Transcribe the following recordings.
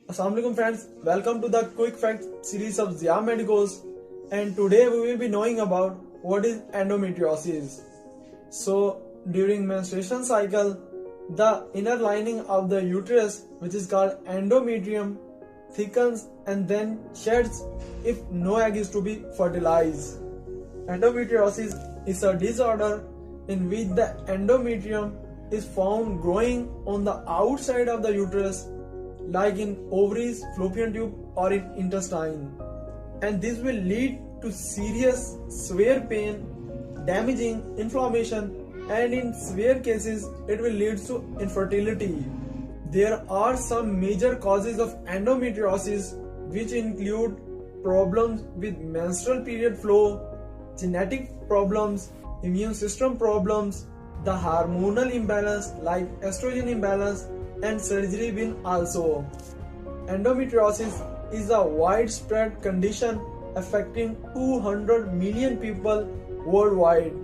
Assalamualaikum friends, welcome to the quick fact series of Zia Medicals, and today we will be knowing about what is endometriosis. So during menstruation cycle, the inner lining of the uterus, which is called endometrium, thickens and then sheds if no egg is to be fertilized. Endometriosis is a disorder in which the endometrium is found growing on the outside of the uterus, like in ovaries, fallopian tube, or in intestine. And this will lead to serious, severe pain, damaging, inflammation, and in severe cases, it will lead to infertility. There are some major causes of endometriosis, which include problems with menstrual period flow, genetic problems, immune system problems, the hormonal imbalance like estrogen imbalance, and surgery will also. Endometriosis is a widespread condition affecting 200 million people worldwide.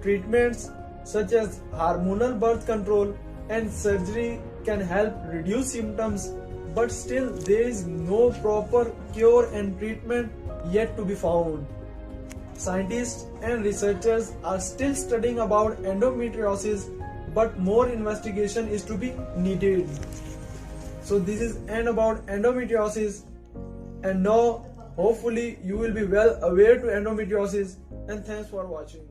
Treatments such as hormonal birth control and surgery can help reduce symptoms, but still there is no proper cure and treatment yet to be found. Scientists and researchers are still studying about endometriosis, but more investigation is to be needed. So this is end about endometriosis, and now hopefully you will be well aware to endometriosis, and thanks for watching.